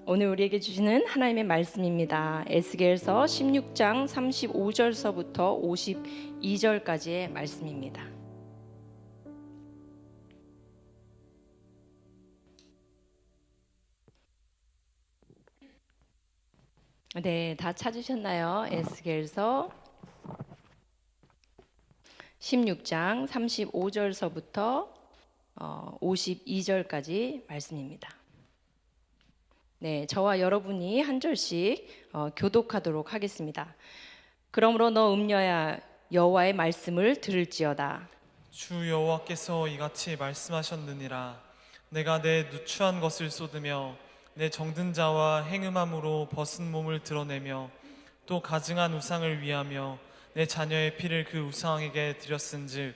오늘 우리에게 주시는 하나님의 말씀입니다. 에스겔서 16장 35절서부터 52절까지의 말씀입니다. 네, 다 찾으셨나요? 에스겔서 16장 35절서부터 52절까지 말씀입니다. 네, 저와 여러분이 한 절씩 교독하도록 하겠습니다. 그러므로 너 음녀야, 여호와의 말씀을 들을지어다. 주 여호와께서 이같이 말씀하셨느니라. 내가 내 누추한 것을 쏟으며 내 정든 자와 행음함으로 벗은 몸을 드러내며 또 가증한 우상을 위하며 내 자녀의 피를 그 우상에게 드렸은즉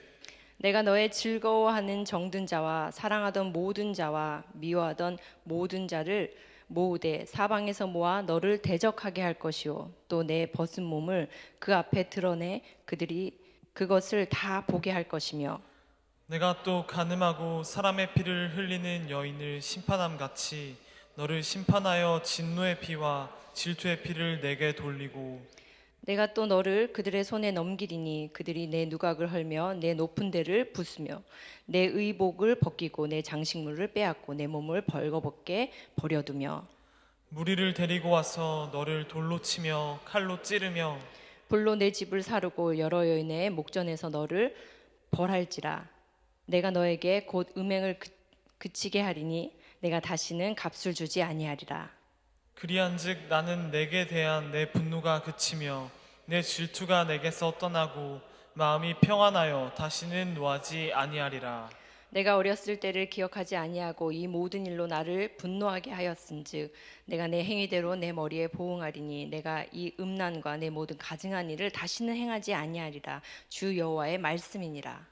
내가 너의 즐거워하는 정든 자와 사랑하던 모든 자와 미워하던 모든 자를 모으되 사방에서 모아 너를 대적하게 할 것이요 또 내 벗은 몸을 그 앞에 드러내 그들이 그것을 다 보게 할 것이며 내가 또 간음하고 사람의 피를 흘리는 여인을 심판함 같이 너를 심판하여 진노의 피와 질투의 피를 내게 돌리고 내가 또 너를 그들의 손에 넘기리니 그들이 내 누각을 헐며 내 높은 데를 부수며 내 의복을 벗기고 내 장식물을 빼앗고 내 몸을 벌거벗게 버려두며 무리를 데리고 와서 너를 돌로 치며 칼로 찌르며 불로 내 집을 사르고 여러 여인의 목전에서 너를 벌할지라. 내가 너에게 곧 음행을 그치게 하리니 내가 다시는 값을 주지 아니하리라. 그리한즉 나는 내게 대한 내 분노가 그치며 내 질투가 내게서 떠나고 마음이 평안하여 다시는 노하지 아니하리라. 내가 어렸을 때를 기억하지 아니하고 이 모든 일로 나를 분노하게 하였은즉 내가 내 행위대로 내 머리에 보응하리니 내가 이 음란과 내 모든 가증한 일을 다시는 행하지 아니하리라. 주 여호와의 말씀이니라.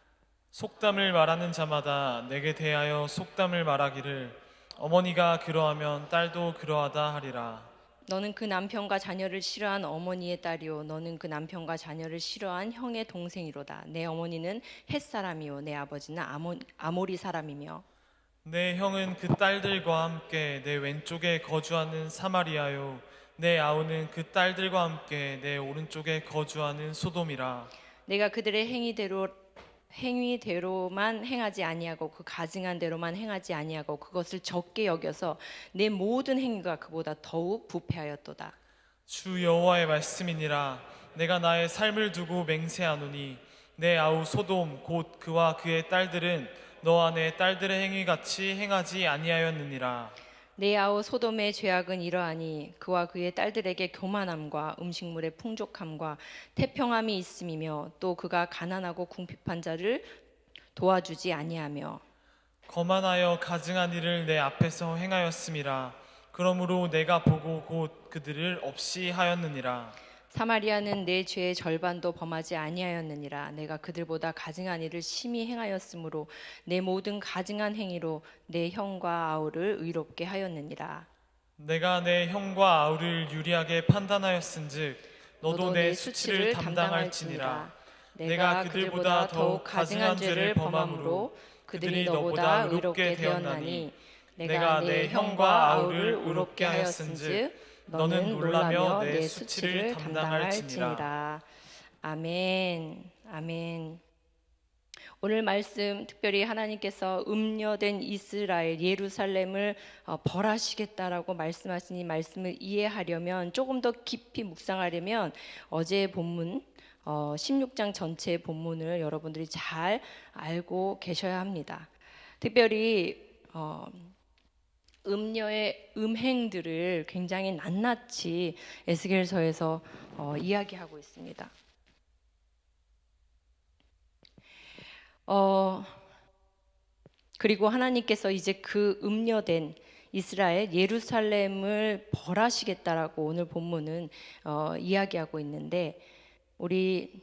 속담을 말하는 자마다 내게 대하여 속담을 말하기를 어머니가 그러하면 딸도 그러하다 하리라. 너는 그 남편과 자녀를 싫어한 어머니의 딸이요 너는 그 남편과 자녀를 싫어한 형의 동생이로다. 내 어머니는 헷 사람이요 내 아버지는 아모리 사람이며 내 형은 그 딸들과 함께 내 왼쪽에 거주하는 사마리아요 내 아우는 그 딸들과 함께 내 오른쪽에 거주하는 소돔이라. 내가 그들의 행위대로만 행하지 아니하고 그 가증한 대로만 행하지 아니하고 그것을 적게 여겨서 내 모든 행위가 그보다 더욱 부패하였도다. 주 여호와의 말씀이니라. 내가 나의 삶을 두고 맹세하노니 내 아우 소돔 곧 그와 그의 딸들은 너와 내 딸들의 행위같이 행하지 아니하였느니라. 내 아우 소돔의 죄악은 이러하니 그와 그의 딸들에게 교만함과 음식물의 풍족함과 태평함이 있음이며 또 그가 가난하고 궁핍한 자를 도와주지 아니하며 거만하여 가증한 일을 내 앞에서 행하였음이라. 그러므로 내가 보고 곧 그들을 없이 하였느니라. 사마리아는 내 죄의 절반도 범하지 아니하였느니라. 내가 그들보다 가증한 일을 심히 행하였으므로 내 모든 가증한 행위로 내 형과 아우를 의롭게 하였느니라. 내가 내 형과 아우를 유리하게 판단하였은즉 너도 내 수치를 담당할지니라. 내가 그들보다 더욱 가증한 죄를 범함으로 그들이 너보다 의롭게 되었나니 내가 내 형과 아우를 의롭게 하였은즉 너는 놀라며 내 수치를 담당할지니라. 아멘. 아멘. 오늘 말씀 특별히 하나님께서 음녀된 이스라엘 예루살렘을 벌하시겠다라고 말씀하신 이 말씀을 이해하려면 조금 더 깊이 묵상하려면 어제의 본문 16장 전체의 본문을 여러분들이 잘 알고 계셔야 합니다. 특별히 음녀의 음행들을 굉장히 낱낱이 에스겔서에서 이야기하고 있습니다. 그리고 하나님께서 이제 그 음녀된 이스라엘 예루살렘을 벌하시겠다라고 오늘 본문은 이야기하고 있는데 우리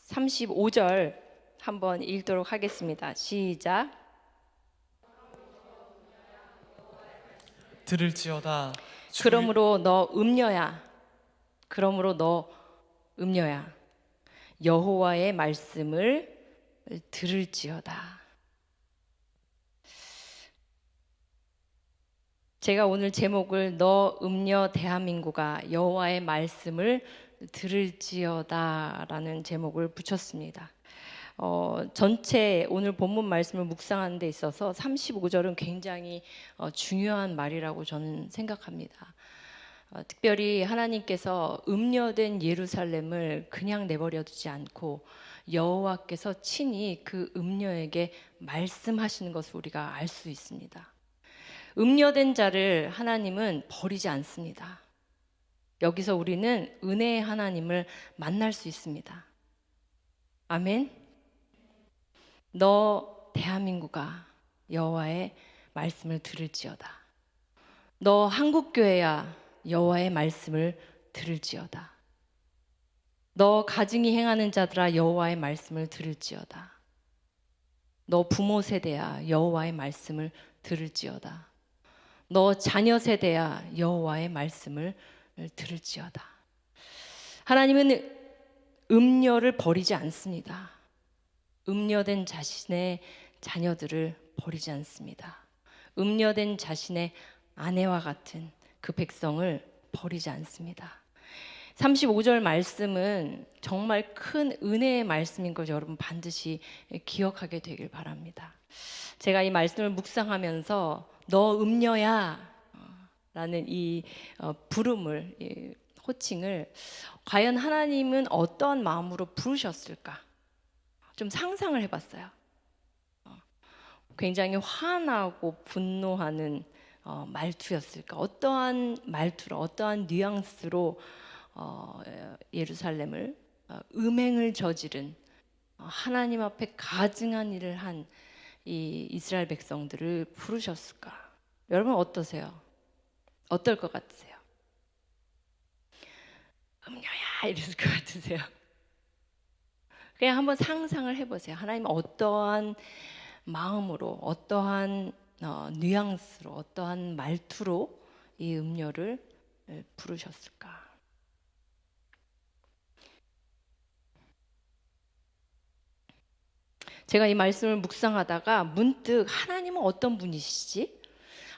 35절 한번 읽도록 하겠습니다. 시작. 들을지어다. 그러므로 너 음녀야. 그러므로 너 음녀야. 여호와의 말씀을 들을지어다. 제가 오늘 제목을 너 음녀 대한민국아 여호와의 말씀을 들을지어다라는 제목을 붙였습니다. 전체 오늘 본문 말씀을 묵상하는 데 있어서 35절은 굉장히 중요한 말이라고 저는 생각합니다. 특별히 하나님께서 음녀된 예루살렘을 그냥 내버려 두지 않고 여호와께서 친히 그 음녀에게 말씀하시는 것을 우리가 알 수 있습니다. 음녀된 자를 하나님은 버리지 않습니다. 여기서 우리는 은혜의 하나님을 만날 수 있습니다. 아멘. 너 대한민국아 여호와의 말씀을 들을지어다. 너 한국교회야 여호와의 말씀을 들을지어다. 너 가증히 행하는 자들아 여호와의 말씀을 들을지어다. 너 부모 세대야 여호와의 말씀을 들을지어다. 너 자녀 세대야 여호와의 말씀을 들을지어다. 하나님은 음녀를 버리지 않습니다. 음녀된 자신의 자녀들을 버리지 않습니다. 음녀된 자신의 아내와 같은 그 백성을 버리지 않습니다. 35절 말씀은 정말 큰 은혜의 말씀인 걸 여러분 반드시 기억하게 되길 바랍니다. 제가 이 말씀을 묵상하면서 너 음녀야 라는 이 부름을, 이 호칭을 과연 하나님은 어떤 마음으로 부르셨을까 좀 상상을 해봤어요. 굉장히 화나고 분노하는 말투였을까? 어떠한 말투로, 어떠한 뉘앙스로 예루살렘을 음행을 저지른 하나님 앞에 가증한 일을 한 이 이스라엘 백성들을 부르셨을까? 여러분 어떠세요? 어떨 것 같으세요? 음녀야 이랬을 것 같으세요? 그냥 한번 상상을 해보세요. 하나님 어떠한 마음으로, 어떠한 뉘앙스로, 어떠한 말투로 이 음녀를 부르셨을까? 제가 이 말씀을 묵상하다가 문득 하나님은 어떤 분이시지?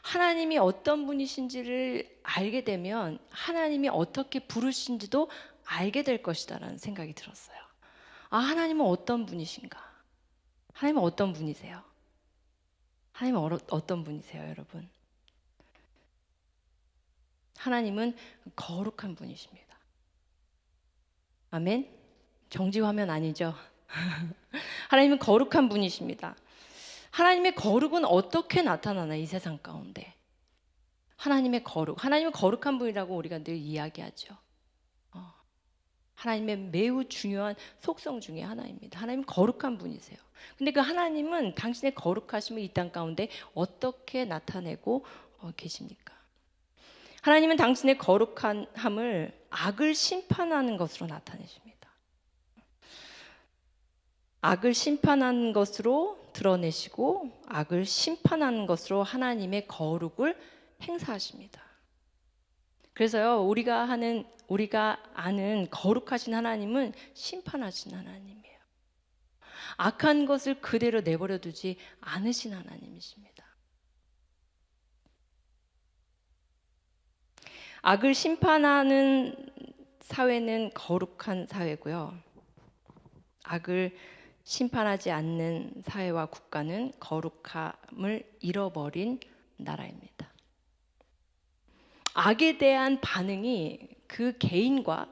하나님이 어떤 분이신지를 알게 되면 하나님이 어떻게 부르신지도 알게 될 것이다라는 생각이 들었어요. 아, 하나님은 어떤 분이신가? 하나님은 어떤 분이세요? 하나님은 어떤 분이세요, 여러분? 하나님은 거룩한 분이십니다. 아멘? 정지화면 아니죠? 하나님은 거룩한 분이십니다. 하나님의 거룩은 어떻게 나타나나 이 세상 가운데? 하나님의 거룩, 하나님은 거룩한 분이라고 우리가 늘 이야기하죠. 하나님의 매우 중요한 속성 중에 하나입니다. 하나님은 거룩한 분이세요. 근데 그 하나님은 당신의 거룩하심을 이 땅 가운데 어떻게 나타내고 계십니까? 하나님은 당신의 거룩함을 악을 심판하는 것으로 나타내십니다. 악을 심판하는 것으로 드러내시고 악을 심판하는 것으로 하나님의 거룩을 행사하십니다. 그래서요, 우리가 아는 거룩하신 하나님은 심판하신 하나님이에요. 악한 것을 그대로 내버려 두지 않으신 하나님이십니다. 악을 심판하는 사회는 거룩한 사회고요. 악을 심판하지 않는 사회와 국가는 거룩함을 잃어버린 나라입니다. 악에 대한 반응이 그 개인과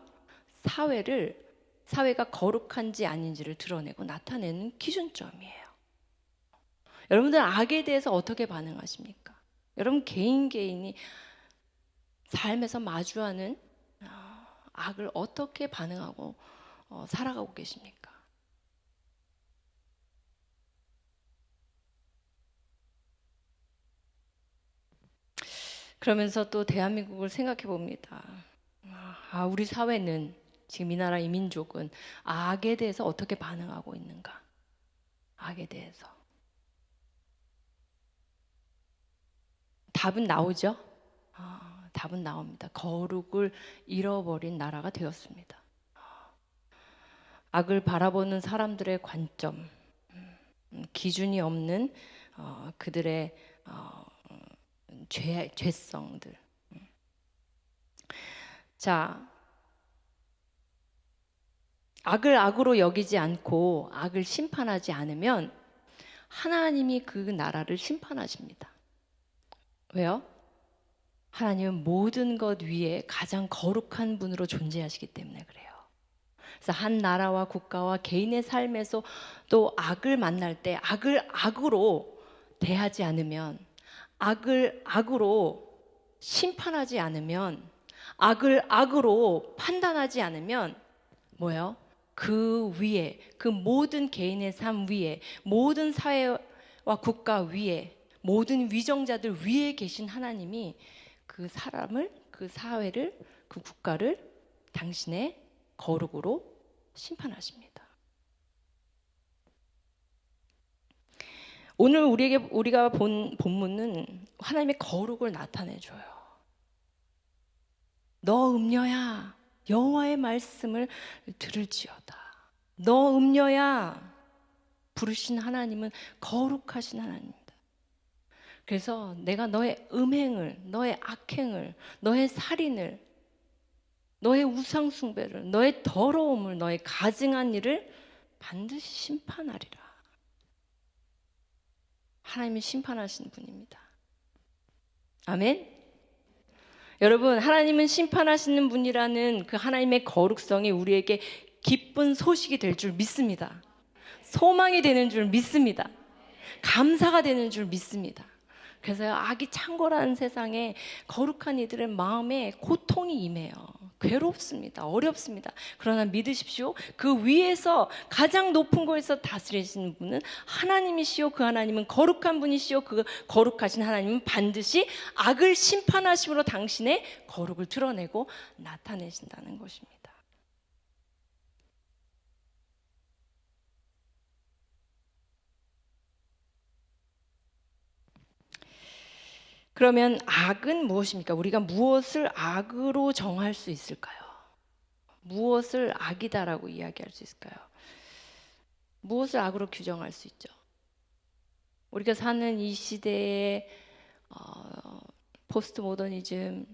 사회가 거룩한지 아닌지를 드러내고 나타내는 기준점이에요. 여러분들 악에 대해서 어떻게 반응하십니까? 여러분 개인이 삶에서 마주하는 악을 어떻게 반응하고 살아가고 계십니까? 그러면서 또 대한민국을 생각해 봅니다. 우리 사회는 지금 이 나라 이 민족은 악에 대해서 어떻게 반응하고 있는가? 악에 대해서 답은 나오죠? 답은 나옵니다. 거룩을 잃어버린 나라가 되었습니다. 악을 바라보는 사람들의 관점, 기준이 없는 그들의 죄성들. 자, 악을 악으로 여기지 않고 악을 심판하지 않으면 하나님이 그 나라를 심판하십니다. 왜요? 하나님은 모든 것 위에 가장 거룩한 분으로 존재하시기 때문에 그래요. 그래서 한 나라와 국가와 개인의 삶에서 또 악을 만날 때 악을 악으로 대하지 않으면, 악을 악으로 심판하지 않으면, 악을 악으로 판단하지 않으면 뭐예요? 그 위에, 그 모든 개인의 삶 위에, 모든 사회와 국가 위에, 모든 위정자들 위에 계신 하나님이 그 사람을, 그 사회를, 그 국가를 당신의 거룩으로 심판하십니다. 오늘 우리가 본 본문은 하나님의 거룩을 나타내 줘요. 너 음녀야, 여호와의 말씀을 들을지어다. 너 음녀야, 부르신 하나님은 거룩하신 하나님입니다. 그래서 내가 너의 음행을, 너의 악행을, 너의 살인을, 너의 우상 숭배를, 너의 더러움을, 너의 가증한 일을 반드시 심판하리라. 하나님이 심판하시는 분입니다. 아멘. 여러분, 하나님은 심판하시는 분이라는 그 하나님의 거룩성이 우리에게 기쁜 소식이 될 줄 믿습니다. 소망이 되는 줄 믿습니다. 감사가 되는 줄 믿습니다. 그래서 악이 창궐하는 세상에 거룩한 이들의 마음에 고통이 임해요. 괴롭습니다. 어렵습니다. 그러나 믿으십시오. 그 위에서 가장 높은 곳에서 다스리시는 분은 하나님이시오. 그 하나님은 거룩한 분이시오. 그 거룩하신 하나님은 반드시 악을 심판하심으로 당신의 거룩을 드러내고 나타내신다는 것입니다. 그러면 악은 무엇입니까? 우리가 무엇을 악으로 정할 수 있을까요? 무엇을 악이다라고 이야기할 수 있을까요? 무엇을 악으로 규정할 수 있죠? 우리가 사는 이 시대의 포스트 모더니즘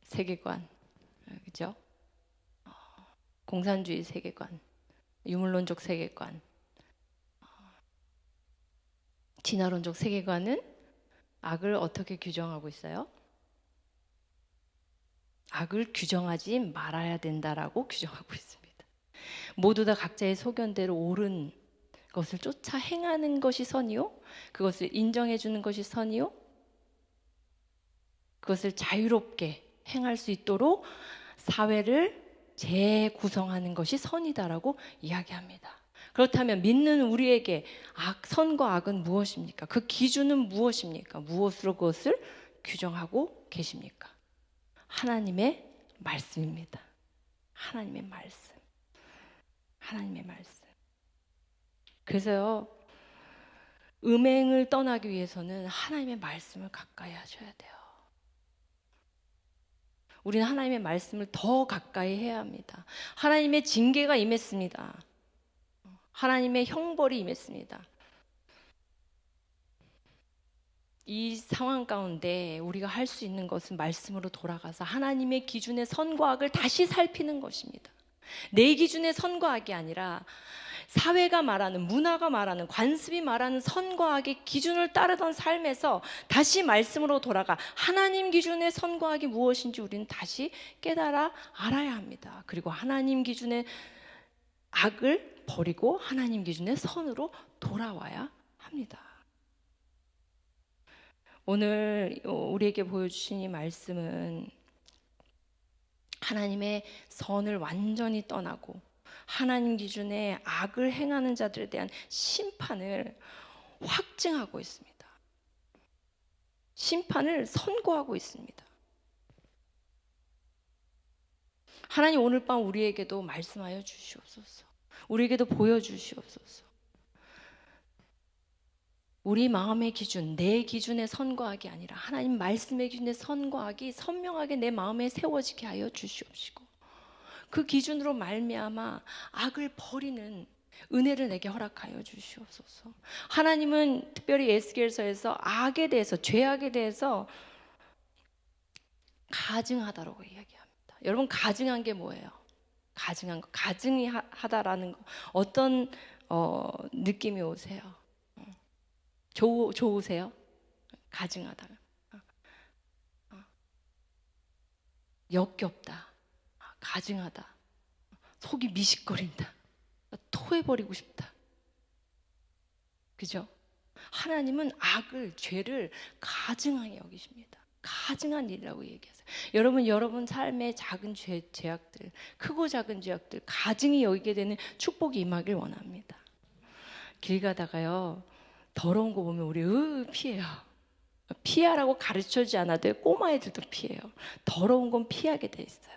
세계관, 그죠? 공산주의 세계관, 유물론적 세계관, 진화론적 세계관은 악을 어떻게 규정하고 있어요? 악을 규정하지 말아야 된다라고 규정하고 있습니다. 모두 다 각자의 소견대로 옳은 것을 쫓아 행하는 것이 선이요? 그것을 인정해 주는 것이 선이요? 그것을 자유롭게 행할 수 있도록 사회를 재구성하는 것이 선이다라고 이야기합니다. 그렇다면 믿는 우리에게 선과 악은 무엇입니까? 그 기준은 무엇입니까? 무엇으로 그것을 규정하고 계십니까? 하나님의 말씀입니다. 하나님의 말씀. 하나님의 말씀. 그래서요, 음행을 떠나기 위해서는 하나님의 말씀을 가까이 하셔야 돼요. 우리는 하나님의 말씀을 더 가까이 해야 합니다. 하나님의 징계가 임했습니다. 하나님의 형벌이 임했습니다. 이 상황 가운데 우리가 할 수 있는 것은 말씀으로 돌아가서 하나님의 기준의 선과 악을 다시 살피는 것입니다. 내 기준의 선과 악이 아니라 사회가 말하는, 문화가 말하는, 관습이 말하는 선과 악의 기준을 따르던 삶에서 다시 말씀으로 돌아가 하나님 기준의 선과 악이 무엇인지 우리는 다시 깨달아 알아야 합니다. 그리고 하나님 기준의 악을 버리고 하나님 기준의 선으로 돌아와야 합니다. 오늘 우리에게 보여주신 이 말씀은 하나님의 선을 완전히 떠나고 하나님 기준의 악을 행하는 자들에 대한 심판을 확증하고 있습니다. 심판을 선고하고 있습니다. 하나님 오늘 밤 우리에게도 말씀하여 주시옵소서. 우리에게도 보여주시옵소서. 우리 마음의 기준, 내 기준의 선과 악이 아니라 하나님 말씀의 기준의 선과 악이 선명하게 내 마음에 세워지게 하여 주시옵시고 그 기준으로 말미암아 악을 버리는 은혜를 내게 허락하여 주시옵소서. 하나님은 특별히 에스겔서에서 악에 대해서, 죄악에 대해서 가증하다라고 이야기합니다. 여러분, 가증한 게 뭐예요? 가증한 거, 가증이 하다라는 거 어떤 느낌이 오세요? 좋으세요? 가증하다. 역겹다. 가증하다. 속이 미식거린다. 토해버리고 싶다. 그죠? 하나님은 악을, 죄를 가증하게 여기십니다. 가증한 일이라고 얘기하세요. 여러분 삶의 작은 죄악들, 크고 작은 죄악들 가증히 여기게 되는 축복이 임하길 원합니다. 길 가다가요, 더러운 거 보면 우리 피해요. 피하라고 가르쳐주지 않아도 꼬마애들도 피해요. 더러운 건 피하게 돼 있어요.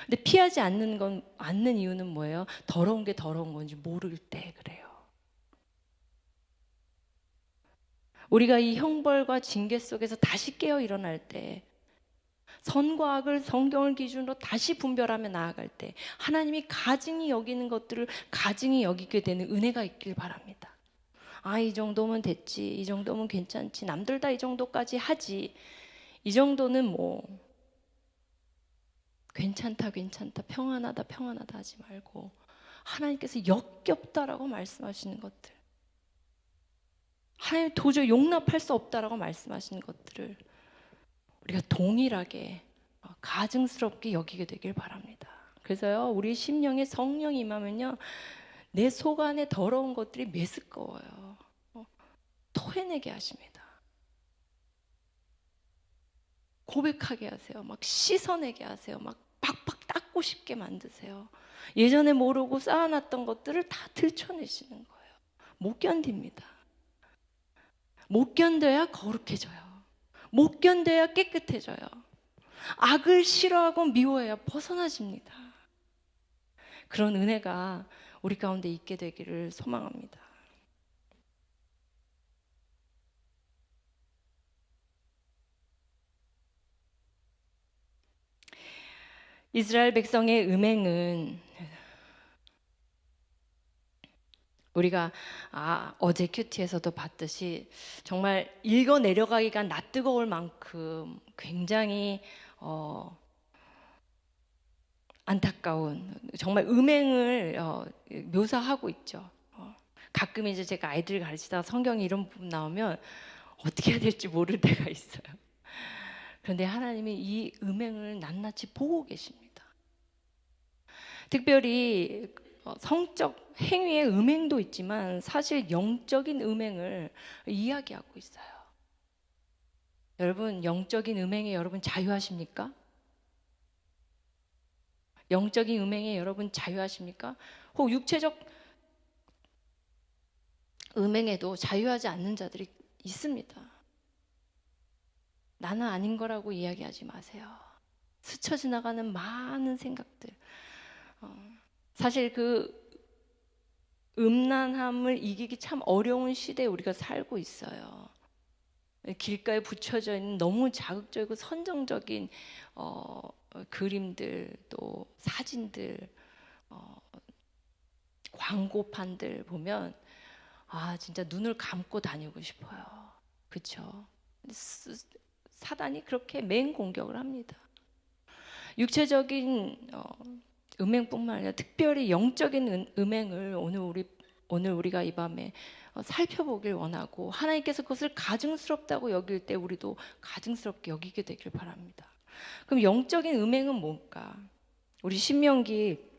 근데 피하지 않는 이유는 뭐예요? 더러운 게 더러운 건지 모를 때 그래요. 우리가 이 형벌과 징계 속에서 다시 깨어 일어날 때, 선과 악을 성경을 기준으로 다시 분별하며 나아갈 때 하나님이 가증히 여기는 것들을 가증히 여기게 되는 은혜가 있길 바랍니다. 이 정도면 됐지, 이 정도면 괜찮지, 남들 다 이 정도까지 하지, 이 정도는 뭐 괜찮다 평안하다 하지 말고 하나님께서 역겹다라고 말씀하시는 것들, 하나님 도저히 용납할 수 없다라고 말씀하시는 것들을 우리가 동일하게 가증스럽게 여기게 되길 바랍니다. 그래서요, 우리 심령에 성령이 임하면요, 내 속 안에 더러운 것들이 메스꺼워요. 토해내게 하십니다. 고백하게 하세요. 막 씻어내게 하세요. 막 팍팍 닦고 싶게 만드세요. 예전에 모르고 쌓아놨던 것들을 다 들춰내시는 거예요. 못 견딥니다. 못 견뎌야 거룩해져요. 못 견뎌야 깨끗해져요. 악을 싫어하고 미워해야 벗어나집니다. 그런 은혜가 우리 가운데 있게 되기를 소망합니다. 이스라엘 백성의 음행은 우리가 어제 큐티에서도 봤듯이 정말 읽어 내려가기가 낯뜨거울 만큼 굉장히 안타까운 정말 음행을 묘사하고 있죠. 가끔 이제 제가 아이들 가르치다가 성경에 이런 부분 나오면 어떻게 해야 될지 모를 때가 있어요. 그런데 하나님이 이 음행을 낱낱이 보고 계십니다. 특별히 성적 행위의 음행도 있지만 사실 영적인 음행을 이야기하고 있어요. 여러분, 영적인 음행에 여러분 자유하십니까? 영적인 음행에 여러분 자유하십니까? 혹 육체적 음행에도 자유하지 않는 자들이 있습니다. 나는 아닌 거라고 이야기하지 마세요. 스쳐 지나가는 많은 생각들. 사실 그 음란함을 이기기 참 어려운 시대에 우리가 살고 있어요. 길가에 붙여져 있는 너무 자극적이고 선정적인 그림들, 또 사진들, 광고판들 보면 진짜 눈을 감고 다니고 싶어요. 그렇죠? 사단이 그렇게 맹공격을 합니다. 육체적인 음행뿐만 아니라 특별히 영적인 음행을 오늘 우리가 이 밤에 살펴보길 원하고, 하나님께서 그것을 가증스럽다고 여길 때 우리도 가증스럽게 여기게 되길 바랍니다. 그럼 영적인 음행은 뭘까? 우리 신명기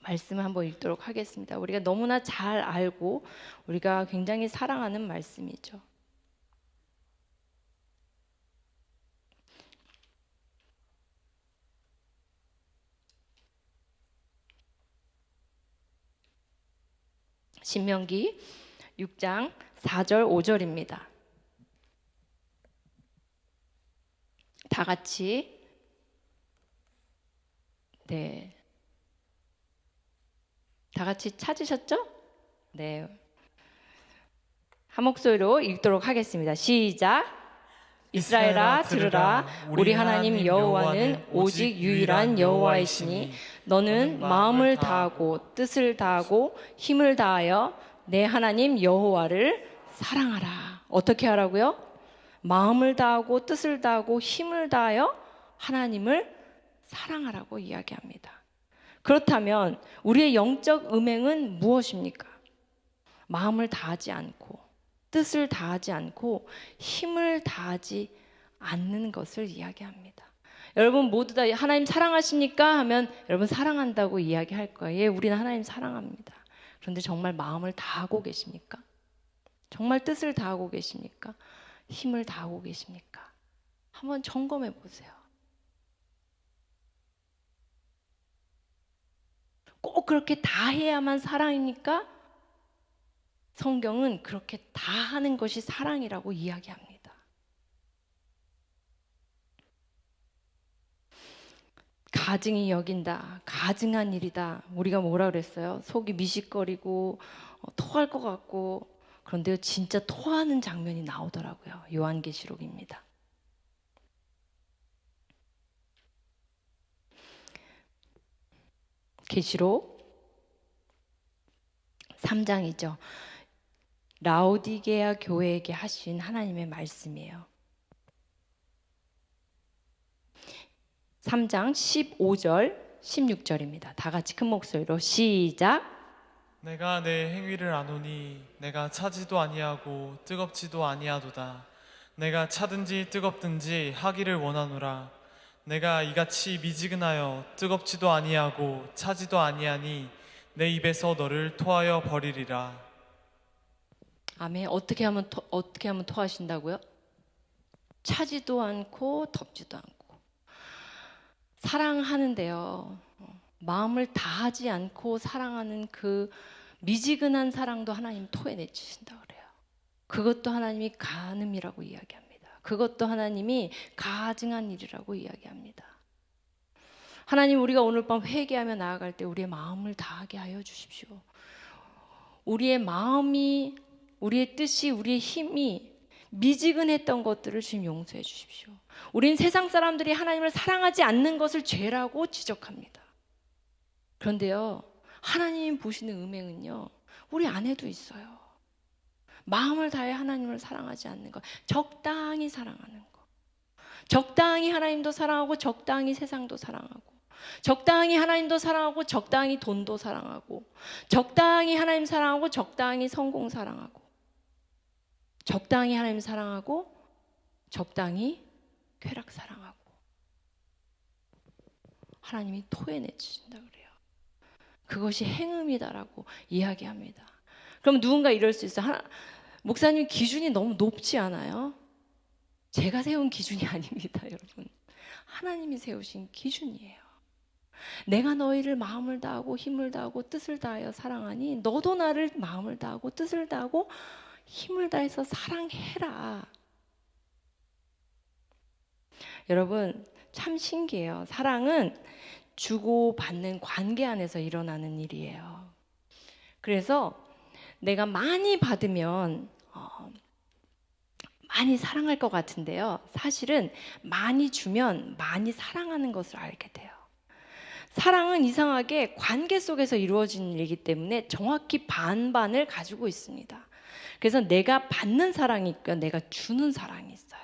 말씀을 한번 읽도록 하겠습니다. 우리가 너무나 잘 알고 우리가 굉장히 사랑하는 말씀이죠. 신명기 6장 4절 5절입니다. 다 같이 다 같이 찾으셨죠? 네. 한 목소리로 읽도록 하겠습니다. 시작. 이스라엘아 들으라. 우리 하나님 여호와는 오직 유일한 여호와이시니 너는 마음을 다하고 뜻을 다하고 힘을 다하여 내 하나님 여호와를 사랑하라. 어떻게 하라고요? 마음을 다하고 뜻을 다하고 힘을 다하여 하나님을 사랑하라고 이야기합니다. 그렇다면 우리의 영적 음행은 무엇입니까? 마음을 다하지 않고 뜻을 다하지 않고 힘을 다하지 않는 것을 이야기합니다. 여러분 모두 다 하나님 사랑하십니까? 하면 여러분 사랑한다고 이야기할 거예요. 예, 우리는 하나님 사랑합니다. 그런데 정말 마음을 다하고 계십니까? 정말 뜻을 다하고 계십니까? 힘을 다하고 계십니까? 한번 점검해 보세요. 꼭 그렇게 다 해야만 사랑입니까? 성경은 그렇게 다 하는 것이 사랑이라고 이야기합니다. 가증히 여긴다, 가증한 일이다. 우리가 뭐라 그랬어요? 속이 미식거리고 토할 것 같고. 그런데요, 진짜 토하는 장면이 나오더라고요. 요한계시록입니다. 계시록 3장이죠. 라오디게아 교회에게 하신 하나님의 말씀이에요. 3장 15절 16절입니다. 다 같이 큰 목소리로 시작. 내가 내 행위를 아노니 내가 차지도 아니하고 뜨겁지도 아니하도다. 내가 차든지 뜨겁든지 하기를 원하노라. 내가 이같이 미지근하여 뜨겁지도 아니하고 차지도 아니하니 내 입에서 너를 토하여 버리리라. 아멘. 어떻게 하면 토하신다고요? 차지도 않고 덥지도 않고. 사랑하는데요, 마음을 다하지 않고 사랑하는 그 미지근한 사랑도 하나님 토해내주신다 그래요. 그것도 하나님이 간음이라고 이야기합니다. 그것도 하나님이 가증한 일이라고 이야기합니다. 하나님, 우리가 오늘 밤 회개하며 나아갈 때 우리의 마음을 다하게 하여 주십시오. 우리의 마음이, 우리의 뜻이, 우리의 힘이 미지근했던 것들을 주님 용서해 주십시오. 우린 세상 사람들이 하나님을 사랑하지 않는 것을 죄라고 지적합니다. 그런데요, 하나님이 보시는 음행은요, 우리 안에도 있어요. 마음을 다해 하나님을 사랑하지 않는 것, 적당히 사랑하는 것. 적당히 하나님도 사랑하고 적당히 세상도 사랑하고, 적당히 하나님도 사랑하고 적당히 돈도 사랑하고, 적당히 하나님 사랑하고 적당히 성공 사랑하고, 적당히 하나님 사랑하고 적당히 쾌락 사랑하고. 하나님이 토해내 주신다 그래요. 그것이 행음이다라고 이야기합니다. 그럼 누군가 이럴 수 있어요. 목사님 기준이 너무 높지 않아요? 제가 세운 기준이 아닙니다, 여러분. 하나님이 세우신 기준이에요. 내가 너희를 마음을 다하고 힘을 다하고 뜻을 다하여 사랑하니 너도 나를 마음을 다하고 뜻을 다하고 힘을 다해서 사랑해라. 여러분, 참 신기해요. 사랑은 주고받는 관계 안에서 일어나는 일이에요. 그래서 내가 많이 받으면 많이 사랑할 것 같은데요, 사실은 많이 주면 많이 사랑하는 것을 알게 돼요. 사랑은 이상하게 관계 속에서 이루어진 일이기 때문에 정확히 반반을 가지고 있습니다. 그래서 내가 받는 사랑이 있고 내가 주는 사랑이 있어요.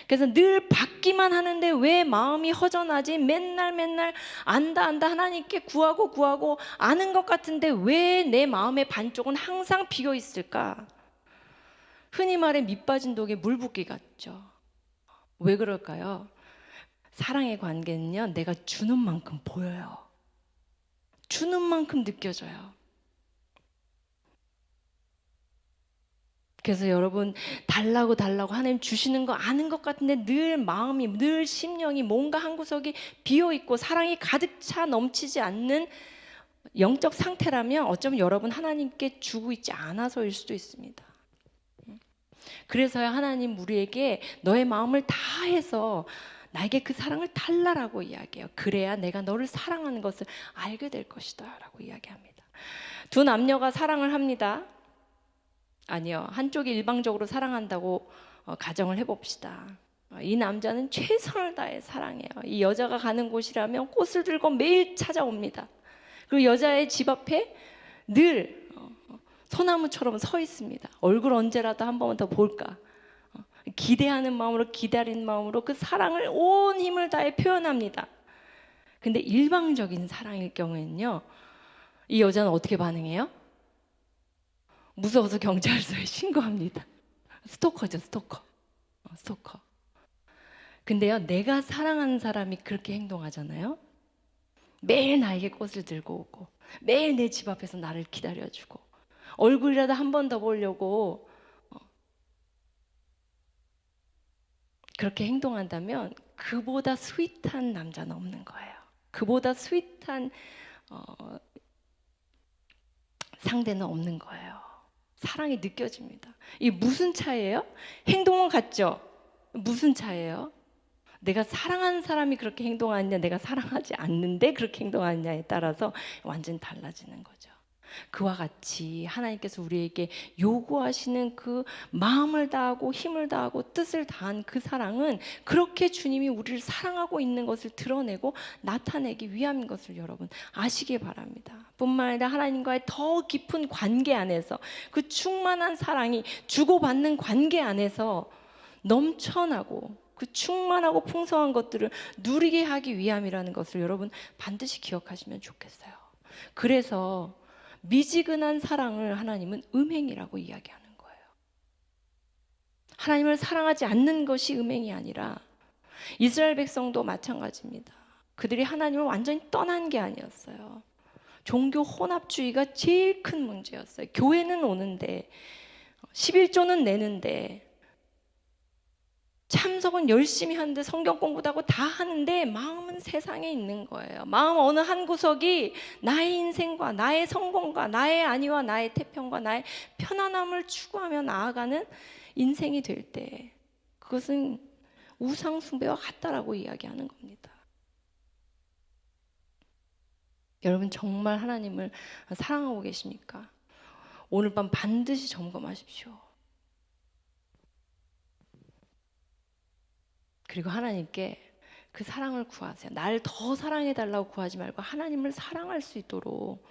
그래서 늘 받기만 하는데 왜 마음이 허전하지? 맨날 안다 하나님께 구하고 아는 것 같은데 왜 내 마음의 반쪽은 항상 비어 있을까? 흔히 말해 밑 빠진 독에 물 붓기 같죠. 왜 그럴까요? 사랑의 관계는요, 내가 주는 만큼 보여요. 주는 만큼 느껴져요. 그래서 여러분, 달라고 하나님 주시는 거 아는 것 같은데 늘 마음이, 늘 심령이, 뭔가 한 구석이 비어있고 사랑이 가득 차 넘치지 않는 영적 상태라면 어쩌면 여러분 하나님께 주고 있지 않아서일 수도 있습니다. 그래서야 하나님 우리에게 너의 마음을 다해서 나에게 그 사랑을 달라라고 이야기해요. 그래야 내가 너를 사랑하는 것을 알게 될 것이다 라고 이야기합니다. 두 남녀가 사랑을 합니다. 아니요, 한쪽이 일방적으로 사랑한다고 가정을 해봅시다. 이 남자는 최선을 다해 사랑해요. 이 여자가 가는 곳이라면 꽃을 들고 매일 찾아옵니다. 그리고 여자의 집 앞에 늘 소나무처럼 서 있습니다. 얼굴 언제라도 한 번만 더 볼까. 기대하는 마음으로, 기다리는 마음으로 그 사랑을 온 힘을 다해 표현합니다. 근데 일방적인 사랑일 경우에는요, 이 여자는 어떻게 반응해요? 무서워서 경찰서에 신고합니다. 스토커죠, 스토커. 스토커. 근데요, 내가 사랑하는 사람이 그렇게 행동하잖아요. 매일 나에게 꽃을 들고 오고, 매일 내 집 앞에서 나를 기다려주고, 얼굴이라도 한 번 더 보려고 그렇게 행동한다면 그보다 스윗한 남자는 없는 거예요. 그보다 스윗한 상대는 없는 거예요. 사랑이 느껴집니다. 이게 무슨 차이예요? 행동은 같죠? 무슨 차이예요? 내가 사랑하는 사람이 그렇게 행동하느냐, 내가 사랑하지 않는데 그렇게 행동하느냐에 따라서 완전히 달라지는 거죠. 그와 같이 하나님께서 우리에게 요구하시는 그 마음을 다하고 힘을 다하고 뜻을 다한 그 사랑은 그렇게 주님이 우리를 사랑하고 있는 것을 드러내고 나타내기 위함인 것을 여러분 아시기 바랍니다. 뿐만 아니라 하나님과의 더 깊은 관계 안에서 그 충만한 사랑이 주고받는 관계 안에서 넘쳐나고 그 충만하고 풍성한 것들을 누리게 하기 위함이라는 것을 여러분 반드시 기억하시면 좋겠어요. 그래서 미지근한 사랑을 하나님은 음행이라고 이야기하는 거예요. 하나님을 사랑하지 않는 것이 음행이 아니라 이스라엘 백성도 마찬가지입니다. 그들이 하나님을 완전히 떠난 게 아니었어요. 종교 혼합주의가 제일 큰 문제였어요. 교회는 오는데 11조는 내는데 참석은 열심히 하는데 성경 공부도 하고 다 하는데 마음은 세상에 있는 거예요. 마음 어느 한 구석이 나의 인생과 나의 성공과 나의 안위와 나의 태평과 나의 편안함을 추구하며 나아가는 인생이 될 때 그것은 우상 숭배와 같다라고 이야기하는 겁니다. 여러분 정말 하나님을 사랑하고 계십니까? 오늘 밤 반드시 점검하십시오. 그리고 하나님께 그 사랑을 구하세요. 날 더 사랑해달라고 구하지 말고 하나님을 사랑할 수 있도록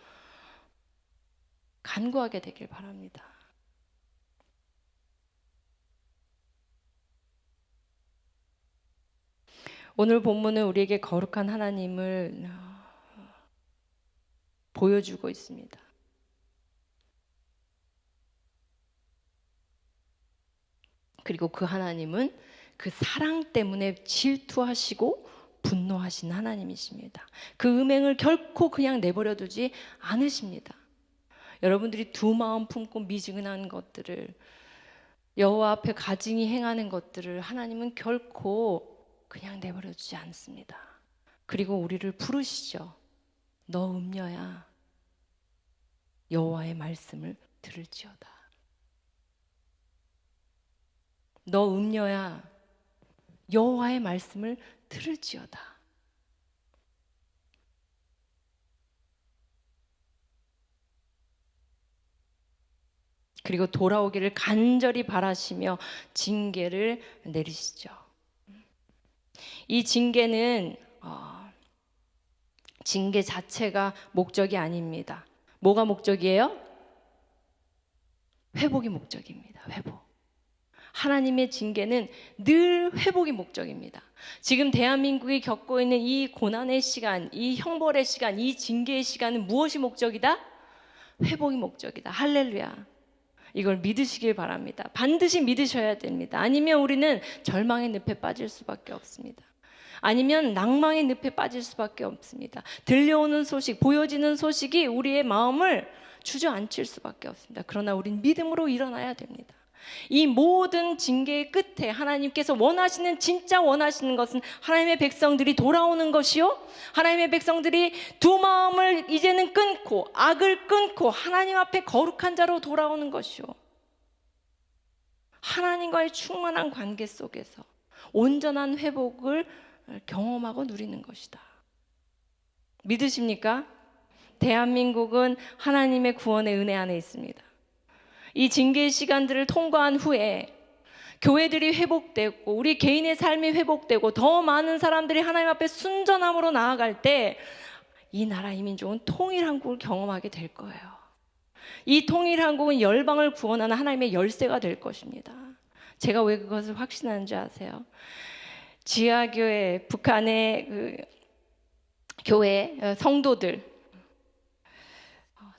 간구하게 되길 바랍니다. 오늘 본문은 우리에게 거룩한 하나님을 보여주고 있습니다. 그리고 그 하나님은 그 사랑 때문에 질투하시고 분노하신 하나님이십니다. 그 음행을 결코 그냥 내버려 두지 않으십니다. 여러분들이 두 마음 품고 미지근한 것들을 여호와 앞에 가증히 행하는 것들을 하나님은 결코 그냥 내버려 두지 않습니다. 그리고 우리를 부르시죠. 너 음녀야 여호와의 말씀을 들을지어다. 너 음녀야 여호와의 말씀을 들을지어다. 그리고 돌아오기를 간절히 바라시며 징계를 내리시죠. 이 징계는 징계 자체가 목적이 아닙니다. 뭐가 목적이에요? 회복이 목적입니다. 회복. 하나님의 징계는 늘 회복이 목적입니다. 지금 대한민국이 겪고 있는 이 고난의 시간, 이 형벌의 시간, 이 징계의 시간은 무엇이 목적이다? 회복이 목적이다. 할렐루야. 이걸 믿으시길 바랍니다. 반드시 믿으셔야 됩니다. 아니면 우리는 절망의 늪에 빠질 수밖에 없습니다. 아니면 낭망의 늪에 빠질 수밖에 없습니다. 들려오는 소식, 보여지는 소식이 우리의 마음을 주저앉힐 수밖에 없습니다. 그러나 우린 믿음으로 일어나야 됩니다. 이 모든 징계의 끝에 하나님께서 원하시는, 진짜 원하시는 것은 하나님의 백성들이 돌아오는 것이요, 하나님의 백성들이 두 마음을 이제는 끊고 악을 끊고 하나님 앞에 거룩한 자로 돌아오는 것이요, 하나님과의 충만한 관계 속에서 온전한 회복을 경험하고 누리는 것이다. 믿으십니까? 대한민국은 하나님의 구원의 은혜 안에 있습니다. 이 징계의 시간들을 통과한 후에 교회들이 회복되고 우리 개인의 삶이 회복되고 더 많은 사람들이 하나님 앞에 순전함으로 나아갈 때 이 나라 이 민족은 통일한국을 경험하게 될 거예요. 이 통일한국은 열방을 구원하는 하나님의 열쇠가 될 것입니다. 제가 왜 그것을 확신하는 줄 아세요? 지하교회, 북한의 그 교회 성도들,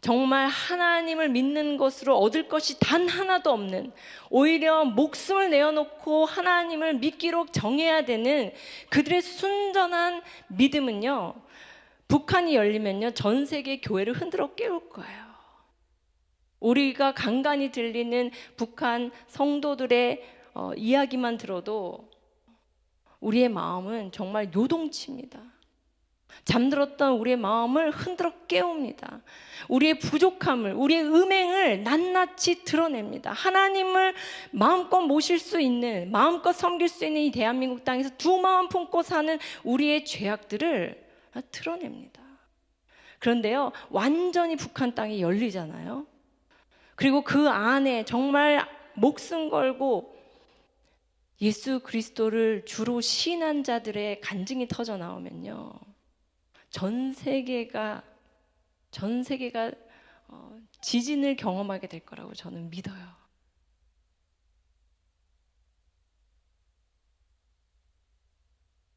정말 하나님을 믿는 것으로 얻을 것이 단 하나도 없는, 오히려 목숨을 내어놓고 하나님을 믿기로 정해야 되는 그들의 순전한 믿음은요, 북한이 열리면요 전 세계 교회를 흔들어 깨울 거예요. 우리가 간간히 들리는 북한 성도들의 이야기만 들어도 우리의 마음은 정말 요동칩니다. 잠들었던 우리의 마음을 흔들어 깨웁니다. 우리의 부족함을, 우리의 음행을 낱낱이 드러냅니다. 하나님을 마음껏 모실 수 있는, 마음껏 섬길 수 있는 이 대한민국 땅에서 두 마음 품고 사는 우리의 죄악들을 드러냅니다. 그런데요, 완전히 북한 땅이 열리잖아요. 그리고 그 안에 정말 목숨 걸고 예수 그리스도를 주로 시인한 자들의 간증이 터져 나오면요, 전 세계가 지진을 경험하게 될 거라고 저는 믿어요.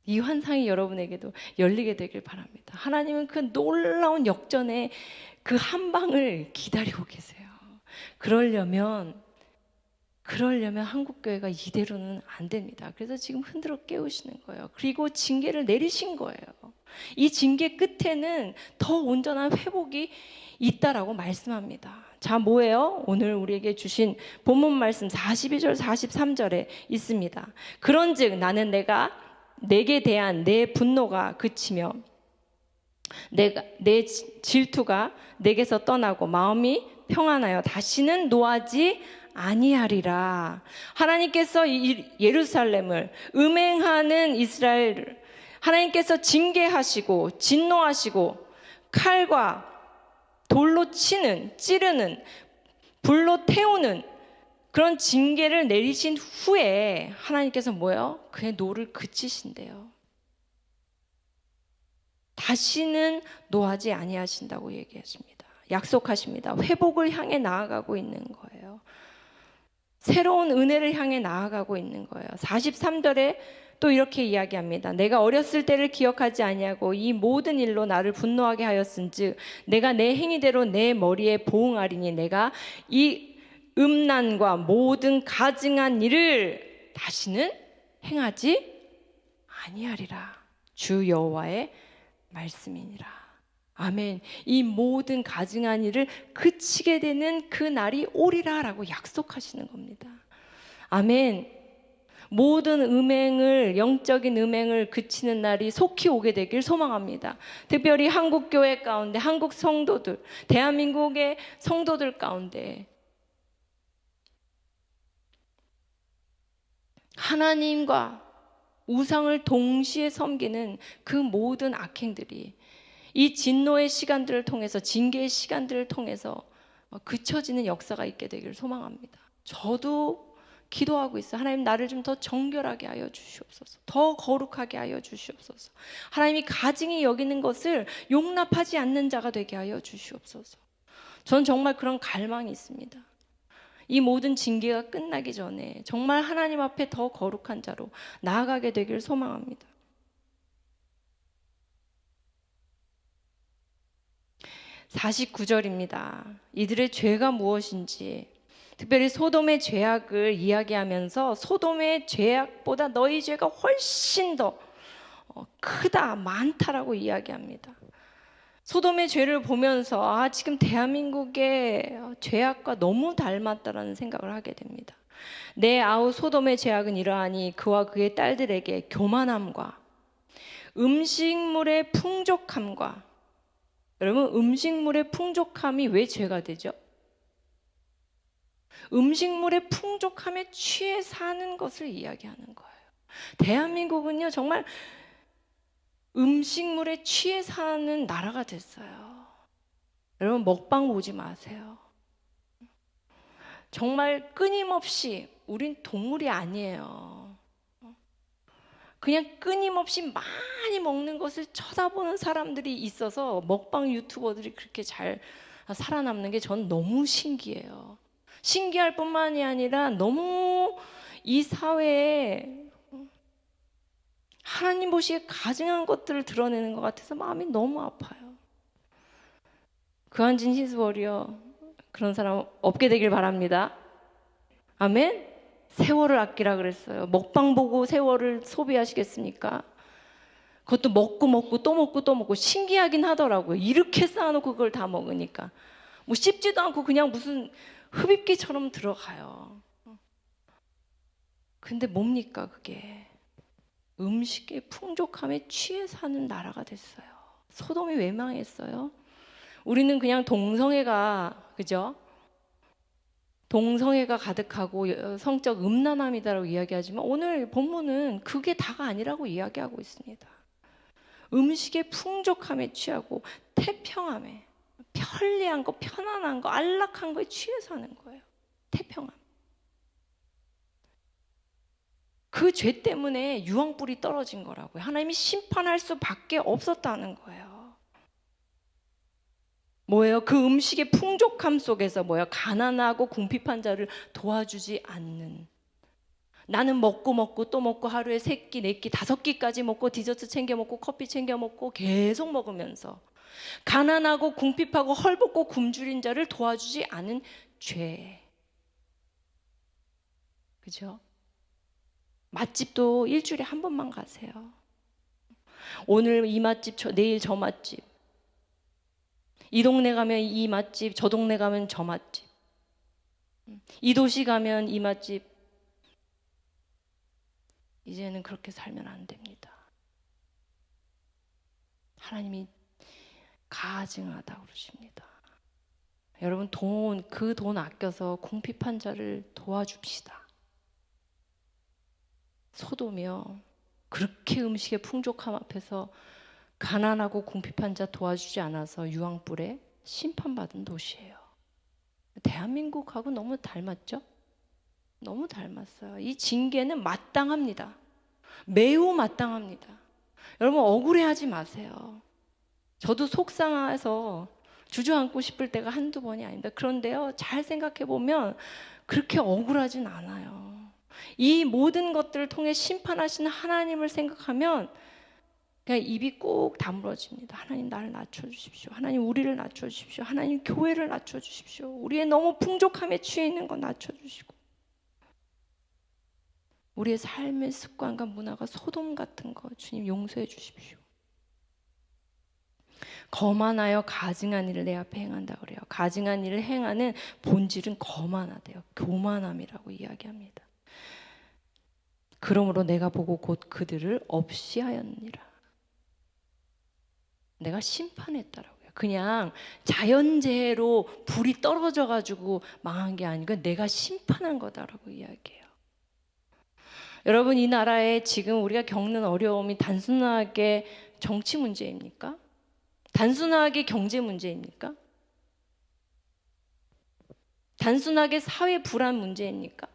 이 환상이 여러분에게도 열리게 되길 바랍니다. 하나님은 그 놀라운 역전의 그 한 방을 기다리고 계세요. 그러려면 한국교회가 이대로는 안 됩니다. 그래서 지금 흔들어 깨우시는 거예요. 그리고 징계를 내리신 거예요. 이 징계 끝에는 더 온전한 회복이 있다라고 말씀합니다. 자, 뭐예요? 오늘 우리에게 주신 본문 말씀 42절 43절에 있습니다. 그런즉 나는 내게 대한 내 분노가 그치며 내 질투가 내게서 떠나고 마음이 평안하여 다시는 노하지 아니하리라. 하나님께서 예루살렘을, 음행하는 이스라엘을 하나님께서 징계하시고 진노하시고 칼과 돌로 찌르는, 불로 태우는 그런 징계를 내리신 후에 하나님께서 뭐예요? 그의 노를 그치신대요. 다시는 노하지 아니하신다고 얘기하십니다. 약속하십니다. 회복을 향해 나아가고 있는 거예요. 새로운 은혜를 향해 나아가고 있는 거예요. 43절에 또 이렇게 이야기합니다. 내가 어렸을 때를 기억하지 아니하고 이 모든 일로 나를 분노하게 하였은즉 내가 내 행위대로 내 머리에 보응하리니 내가 이 음란과 모든 가증한 일을 다시는 행하지 아니하리라. 주 여호와의 말씀이니라. 아멘. 이 모든 가증한 일을 그치게 되는 그 날이 오리라 라고 약속하시는 겁니다. 아멘. 모든 음행을, 영적인 음행을 그치는 날이 속히 오게 되길 소망합니다. 특별히 한국교회 가운데, 한국 성도들, 대한민국의 성도들 가운데 하나님과 우상을 동시에 섬기는 그 모든 악행들이 이 진노의 시간들을 통해서, 징계의 시간들을 통해서 그쳐지는 역사가 있게 되기를 소망합니다. 저도 기도하고 있어요. 하나님, 나를 좀 더 정결하게 하여 주시옵소서. 더 거룩하게 하여 주시옵소서. 하나님이 가증히 여기는 것을 용납하지 않는 자가 되게 하여 주시옵소서. 전 정말 그런 갈망이 있습니다. 이 모든 징계가 끝나기 전에 정말 하나님 앞에 더 거룩한 자로 나아가게 되기를 소망합니다. 49절입니다. 이들의 죄가 무엇인지, 특별히 소돔의 죄악을 이야기하면서 소돔의 죄악보다 너희 죄가 훨씬 더 크다, 많다라고 이야기합니다. 소돔의 죄를 보면서 지금 대한민국의 죄악과 너무 닮았다라는 생각을 하게 됩니다. 내 아우 소돔의 죄악은 이러하니 그와 그의 딸들에게 교만함과 음식물의 풍족함과, 여러분, 음식물의 풍족함이 왜 죄가 되죠? 음식물의 풍족함에 취해 사는 것을 이야기하는 거예요. 대한민국은요 정말 음식물에 취해 사는 나라가 됐어요. 여러분, 먹방 보지 마세요. 정말 끊임없이, 우린 동물이 아니에요. 그냥 끊임없이 많이 먹는 것을 쳐다보는 사람들이 있어서 먹방 유튜버들이 그렇게 잘 살아남는 게 전 너무 신기해요. 신기할 뿐만이 아니라 너무 이 사회에 하나님 보시기에 가증한 것들을 드러내는 것 같아서 마음이 너무 아파요. 그한진 히즈워리어, 그런 사람 없게 되길 바랍니다. 아멘. 세월을 아끼라 그랬어요. 먹방 보고 세월을 소비하시겠습니까? 그것도 먹고 또 먹고 또 먹고. 신기하긴 하더라고요. 이렇게 쌓아놓고 그걸 다 먹으니까 뭐 씹지도 않고 그냥 무슨 흡입기처럼 들어가요. 근데 뭡니까 그게? 음식의 풍족함에 취해 사는 나라가 됐어요. 소돔이 왜 망했어요? 우리는 그냥 동성애가, 그죠? 동성애가 가득하고 성적 음란함이다라고 이야기하지만 오늘 본문은 그게 다가 아니라고 이야기하고 있습니다. 음식의 풍족함에 취하고 태평함에, 편리한 거, 편안한 거, 안락한 거에 취해 사는 거예요. 태평함. 그 죄 때문에 유황불이 떨어진 거라고요. 하나님이 심판할 수밖에 없었다는 거예요. 뭐예요? 그 음식의 풍족함 속에서 뭐예요? 가난하고 궁핍한 자를 도와주지 않는. 나는 먹고 또 먹고 하루에 3끼, 4끼, 5끼까지 먹고 디저트 챙겨 먹고 커피 챙겨 먹고 계속 먹으면서 가난하고 궁핍하고 헐벗고 굶주린 자를 도와주지 않은 죄. 그죠? 맛집도 일주일에 한 번만 가세요. 오늘 이 맛집, 내일 저 맛집. 이 동네 가면 이 맛집, 저 동네 가면 저 맛집. 이 도시 가면 이 맛집. 이제는 그렇게 살면 안 됩니다. 하나님이 가증하다고 그러십니다. 여러분, 그 돈 아껴서 궁핍한 자를 도와줍시다. 소돔이요, 그렇게 음식의 풍족함 앞에서 가난하고 궁핍한 자 도와주지 않아서 유황불에 심판받은 도시예요. 대한민국하고 너무 닮았죠? 너무 닮았어요. 이 징계는 마땅합니다. 매우 마땅합니다. 여러분, 억울해하지 마세요. 저도 속상해서 주저앉고 싶을 때가 한두 번이 아닙니다. 그런데요, 잘 생각해 보면 그렇게 억울하진 않아요. 이 모든 것들을 통해 심판하시는 하나님을 생각하면 그냥 입이 꼭 다물어집니다. 하나님, 나를 낮춰주십시오. 하나님, 우리를 낮춰주십시오. 하나님, 교회를 낮춰주십시오. 우리의 너무 풍족함에 취해 있는 건 낮춰주시고, 우리의 삶의 습관과 문화가 소돔 같은 거 주님 용서해 주십시오. 거만하여 가증한 일을 내 앞에 행한다 그래요. 가증한 일을 행하는 본질은 거만하대요. 교만함이라고 이야기합니다. 그러므로 내가 보고 곧 그들을 없이 하였느니라. 내가 심판했다라고요. 그냥 자연재해로 불이 떨어져 가지고 망한 게 아니고 내가 심판한 거다라고 이야기해요. 여러분, 이 나라에 지금 우리가 겪는 어려움이 단순하게 정치 문제입니까? 단순하게 경제 문제입니까? 단순하게 사회 불안 문제입니까?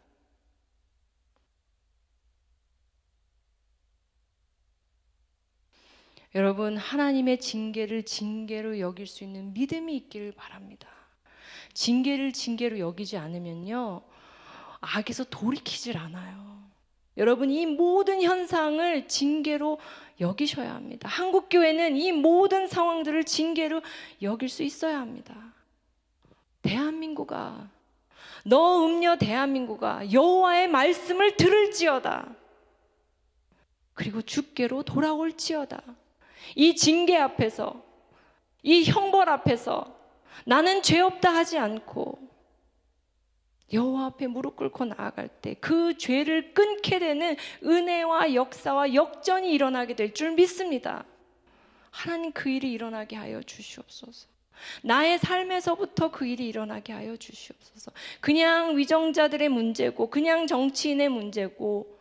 여러분, 하나님의 징계를 징계로 여길 수 있는 믿음이 있기를 바랍니다. 징계를 징계로 여기지 않으면요, 악에서 돌이키질 않아요. 여러분, 이 모든 현상을 징계로 여기셔야 합니다. 한국교회는 이 모든 상황들을 징계로 여길 수 있어야 합니다. 대한민국아, 너 음녀 대한민국아, 여호와의 말씀을 들을지어다. 그리고 주께로 돌아올지어다. 이 징계 앞에서, 이 형벌 앞에서 나는 죄 없다 하지 않고 여호와 앞에 무릎 꿇고 나아갈 때 그 죄를 끊게 되는 은혜와 역사와 역전이 일어나게 될 줄 믿습니다. 하나님, 그 일이 일어나게 하여 주시옵소서. 나의 삶에서부터 그 일이 일어나게 하여 주시옵소서. 그냥 위정자들의 문제고, 그냥 정치인의 문제고,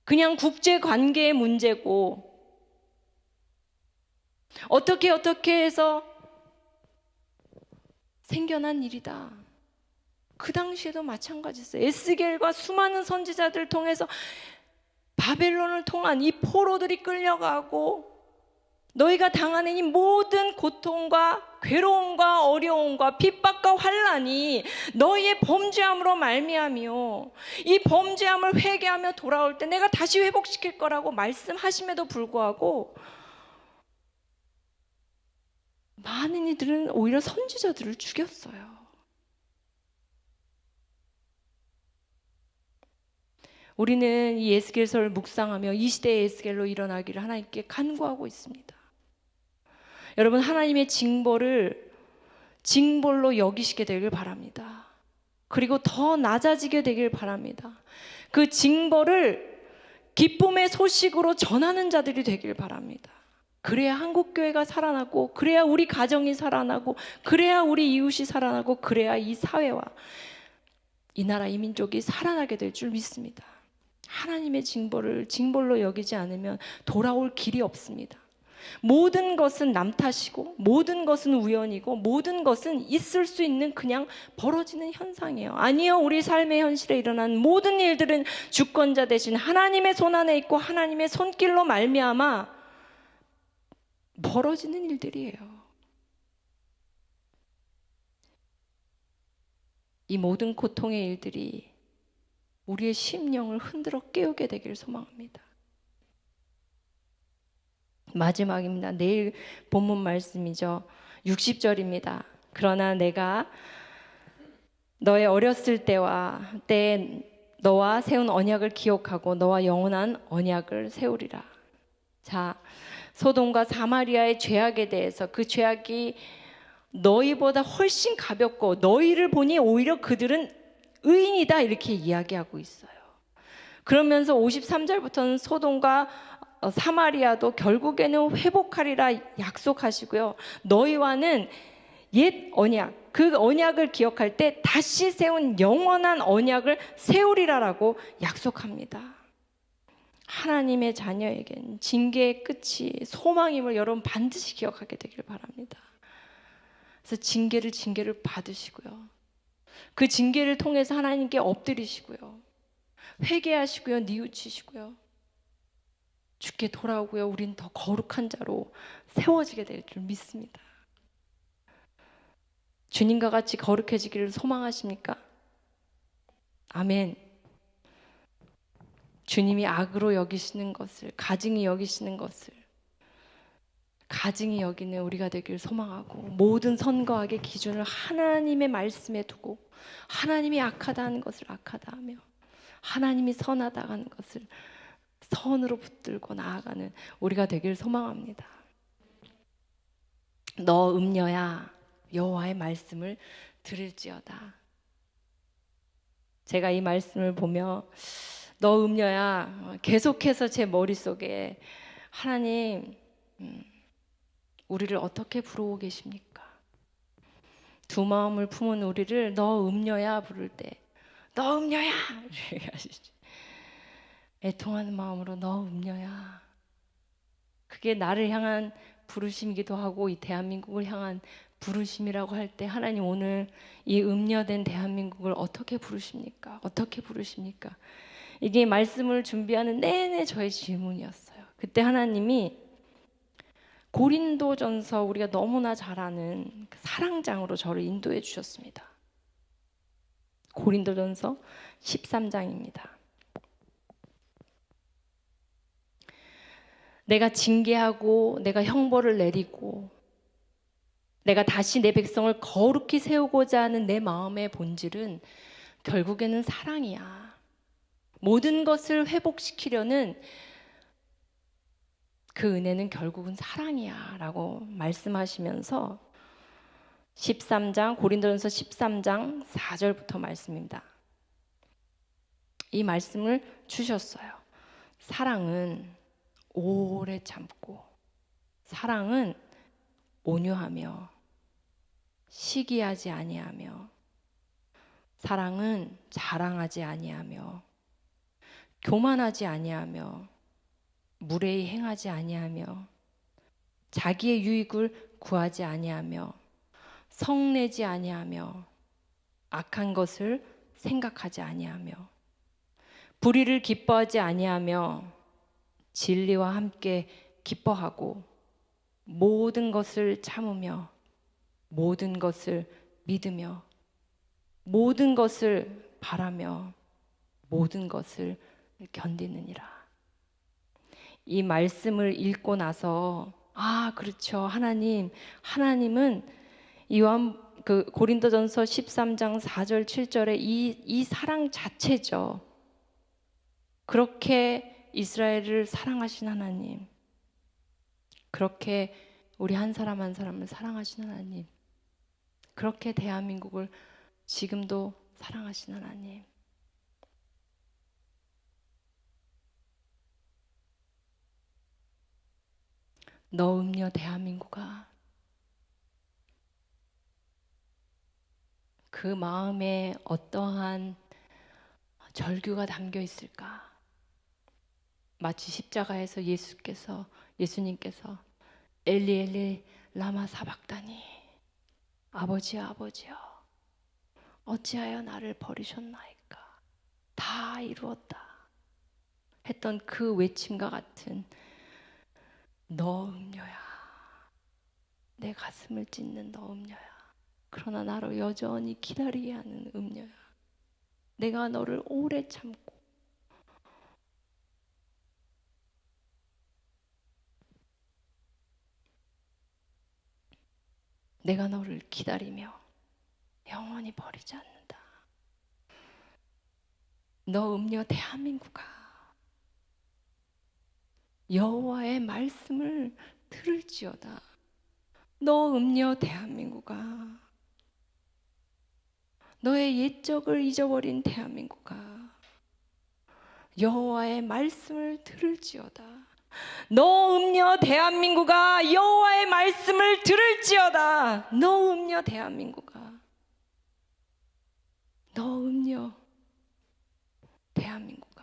그냥 국제관계의 문제고, 어떻게 해서 생겨난 일이다. 그 당시에도 마찬가지였어요. 에스겔과 수많은 선지자들을 통해서 바벨론을 통한 이 포로들이 끌려가고 너희가 당하는 이 모든 고통과 괴로움과 어려움과 핍박과 환난이 너희의 범죄함으로 말미암이요, 이 범죄함을 회개하며 돌아올 때 내가 다시 회복시킬 거라고 말씀하심에도 불구하고 많은 이들은 오히려 선지자들을 죽였어요. 우리는 이 에스겔서를 묵상하며 이 시대의 에스겔로 일어나기를 하나님께 간구하고 있습니다. 여러분, 하나님의 징벌을 징벌로 여기시게 되길 바랍니다. 그리고 더 낮아지게 되길 바랍니다. 그 징벌을 기쁨의 소식으로 전하는 자들이 되길 바랍니다. 그래야 한국교회가 살아나고, 그래야 우리 가정이 살아나고, 그래야 우리 이웃이 살아나고, 그래야 이 사회와 이 나라 이 민족이 살아나게 될 줄 믿습니다. 하나님의 징벌을 징벌로 여기지 않으면 돌아올 길이 없습니다. 모든 것은 남 탓이고, 모든 것은 우연이고, 모든 것은 있을 수 있는 그냥 벌어지는 현상이에요. 아니요, 우리 삶의 현실에 일어난 모든 일들은 주권자 대신 하나님의 손 안에 있고 하나님의 손길로 말미암아 벌어지는 일들이에요. 이 모든 고통의 일들이 우리의 심령을 흔들어 깨우게 되기를 소망합니다. 마지막입니다. 내일 본문 말씀이죠. 60절입니다. 그러나 내가 너의 어렸을 때와 때 너와 세운 언약을 기억하고 너와 영원한 언약을 세우리라. 자, 소돔과 사마리아의 죄악에 대해서, 그 죄악이 너희보다 훨씬 가볍고 너희를 보니 오히려 그들은 의인이다, 이렇게 이야기하고 있어요. 그러면서 53절부터는 소돔과 사마리아도 결국에는 회복하리라 약속하시고요. 너희와는 옛 언약, 그 언약을 기억할 때 다시 세운 영원한 언약을 세우리라라고 약속합니다. 하나님의 자녀에겐 징계의 끝이 소망임을 여러분 반드시 기억하게 되길 바랍니다. 그래서 징계를 받으시고요, 그 징계를 통해서 하나님께 엎드리시고요, 회개하시고요, 뉘우치시고요, 주께 돌아오고요, 우린 더 거룩한 자로 세워지게 될 줄 믿습니다. 주님과 같이 거룩해지기를 소망하십니까? 아멘. 주님이 악으로 여기시는 것을, 가증히 여기시는 것을 가증히 여기는 우리가 되기를 소망하고, 모든 선거악의 기준을 하나님의 말씀에 두고, 하나님이 악하다 하는 것을 악하다 하며, 하나님이 선하다 하는 것을 선으로 붙들고 나아가는 우리가 되기를 소망합니다. 너 음녀야, 여호와의 말씀을 들을지어다. 제가 이 말씀을 보며 너 음녀야, 계속해서 제 머릿속에 하나님, 우리를 어떻게 부르고 계십니까? 두 마음을 품은 우리를 너 음녀야 부를 때 너 음녀야 이렇게 하시죠. 애통하는 마음으로 너 음녀야, 그게 나를 향한 부르심이기도 하고 이 대한민국을 향한 부르심이라고 할 때, 하나님 오늘 이 음녀된 대한민국을 어떻게 부르십니까? 어떻게 부르십니까? 이게 말씀을 준비하는 내내 저의 질문이었어요. 그때 하나님이 고린도전서, 우리가 너무나 잘 아는 그 사랑장으로 저를 인도해 주셨습니다. 고린도전서 13장입니다. 내가 징계하고 내가 형벌을 내리고 내가 다시 내 백성을 거룩히 세우고자 하는 내 마음의 본질은 결국에는 사랑이야. 모든 것을 회복시키려는 그 은혜는 결국은 사랑이야 라고 말씀하시면서 13장, 고린도전서 13장 4절부터 말씀입니다. 이 말씀을 주셨어요. 사랑은 오래 참고, 사랑은 온유하며 시기하지 아니하며, 사랑은 자랑하지 아니하며 교만하지 아니하며 무례히 행하지 아니하며 자기의 유익을 구하지 아니하며 성내지 아니하며 악한 것을 생각하지 아니하며 불의를 기뻐하지 아니하며 진리와 함께 기뻐하고 모든 것을 참으며 모든 것을 믿으며 모든 것을 바라며 모든 것을 견디느니라. 이 말씀을 읽고 나서 그렇죠. 하나님은 고린도전서 13장 4절 7절에 이 사랑 자체죠. 그렇게 이스라엘을 사랑하신 하나님, 그렇게 우리 한 사람 한 사람을 사랑하신 하나님, 그렇게 대한민국을 지금도 사랑하신 하나님. 너 음녀 대한민국아, 그 마음에 어떠한 절규가 담겨 있을까? 마치 십자가에서 예수님께서 엘리 엘리 라마 사박다니, 아버지여 아버지여 어찌하여 나를 버리셨나이까, 다 이루었다 했던 그 외침과 같은 너 음녀야, 내 가슴을 찢는 너 음녀야, 그러나 나를 여전히 기다리게 하는 음녀야, 내가 너를 오래 참고 내가 너를 기다리며 영원히 버리지 않는다. 너 음녀 대한민국아, 여호와의 말씀을 들을지어다. 너 음녀 대한민국아, 너의 옛적을 잊어버린 대한민국아, 여호와의 말씀을 들을지어다. 너 음녀 대한민국아, 여호와의 말씀을 들을지어다. 너 음녀 대한민국아, 너 음녀 대한민국아.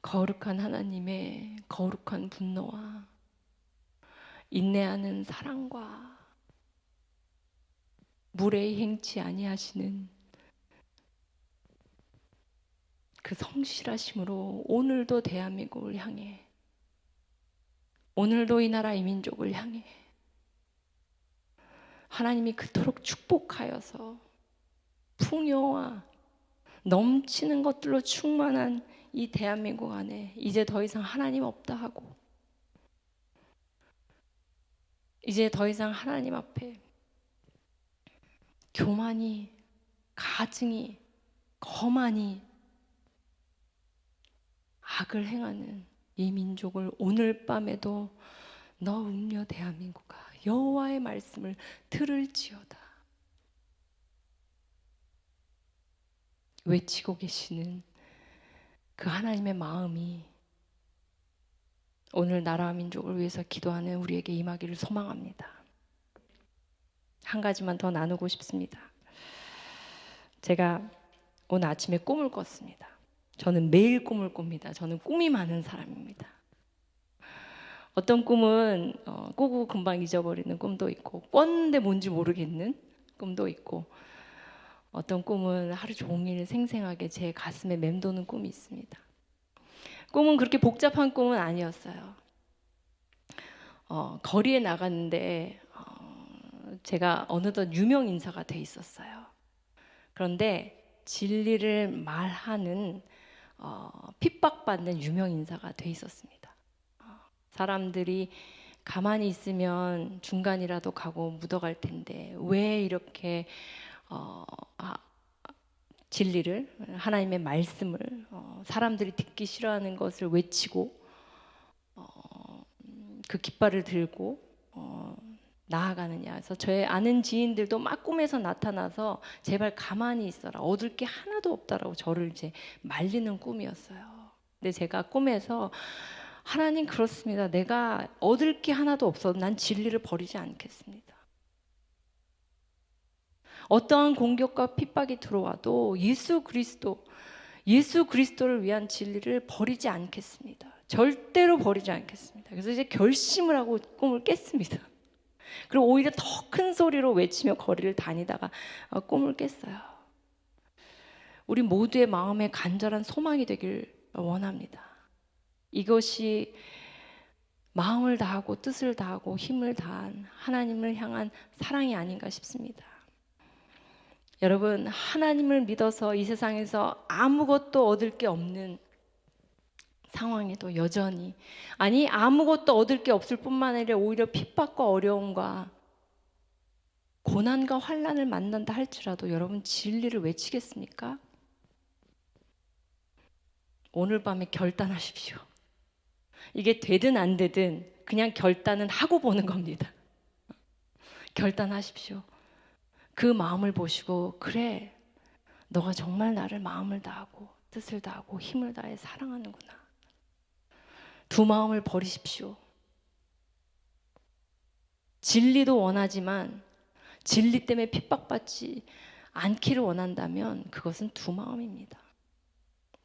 거룩한 하나님의 거룩한 분노와 인내하는 사랑과 무례히 행치 아니하시는 그 성실하심으로 오늘도 대한민국을 향해, 오늘도 이 나라 이 민족을 향해 하나님이 그토록 축복하여서 풍요와 넘치는 것들로 충만한 이 대한민국 안에 이제 더 이상 하나님 없다 하고, 이제 더 이상 하나님 앞에 교만이, 가증이, 거만이 악을 행하는 이 민족을 오늘 밤에도 너 음녀 대한민국아, 여호와의 말씀을 들을지어다 외치고 계시는 그 하나님의 마음이 오늘 나라와 민족을 위해서 기도하는 우리에게 임하기를 소망합니다. 한 가지만 더 나누고 싶습니다. 제가 오늘 아침에 꿈을 꿨습니다. 저는 매일 꿈을 꿉니다. 저는 꿈이 많은 사람입니다. 어떤 꿈은 꾸고 금방 잊어버리는 꿈도 있고, 꿨는데 뭔지 모르겠는 꿈도 있고, 어떤 꿈은 하루 종일 생생하게 제 가슴에 맴도는 꿈이 있습니다. 꿈은 그렇게 복잡한 꿈은 아니었어요. 거리에 나갔는데 제가 어느덧 유명 인사가 돼 있었어요. 그런데 진리를 말하는 핍박받는 유명 인사가 돼 있었습니다. 사람들이 가만히 있으면 중간이라도 가고 묻어갈 텐데 왜 이렇게 진리를, 하나님의 말씀을 사람들이 듣기 싫어하는 것을 외치고 그 깃발을 들고 나아가느냐. 그래서 저의 아는 지인들도 막 꿈에서 나타나서 제발 가만히 있어라, 얻을 게 하나도 없다라고 저를 이제 말리는 꿈이었어요. 근데 제가 꿈에서 하나님, 그렇습니다. 내가 얻을 게 하나도 없어도 난 진리를 버리지 않겠습니다. 어떠한 공격과 핍박이 들어와도 예수 그리스도를 위한 진리를 버리지 않겠습니다. 절대로 버리지 않겠습니다. 그래서 이제 결심을 하고 꿈을 깼습니다. 그리고 오히려 더 큰 소리로 외치며 거리를 다니다가 꿈을 깼어요. 우리 모두의 마음에 간절한 소망이 되길 원합니다. 이것이 마음을 다하고 뜻을 다하고 힘을 다한 하나님을 향한 사랑이 아닌가 싶습니다. 여러분, 하나님을 믿어서 이 세상에서 아무것도 얻을 게 없는 상황에도 여전히, 아니 아무것도 얻을 게 없을 뿐만 아니라 오히려 핍박과 어려움과 고난과 환난을 만난다 할지라도 여러분 진리를 외치겠습니까? 오늘 밤에 결단하십시오. 이게 되든 안 되든 그냥 결단은 하고 보는 겁니다. 결단하십시오. 그 마음을 보시고, 그래, 너가 정말 나를 마음을 다하고 뜻을 다하고 힘을 다해 사랑하는구나. 두 마음을 버리십시오. 진리도 원하지만 진리 때문에 핍박받지 않기를 원한다면 그것은 두 마음입니다.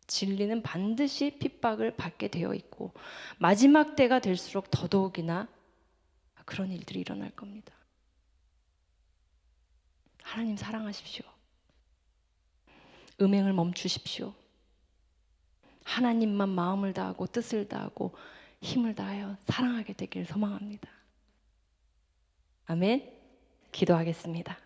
진리는 반드시 핍박을 받게 되어 있고 마지막 때가 될수록 더더욱이나 그런 일들이 일어날 겁니다. 하나님 사랑하십시오. 음행을 멈추십시오. 하나님만 마음을 다하고 뜻을 다하고 힘을 다하여 사랑하게 되길 소망합니다. 아멘. 기도하겠습니다.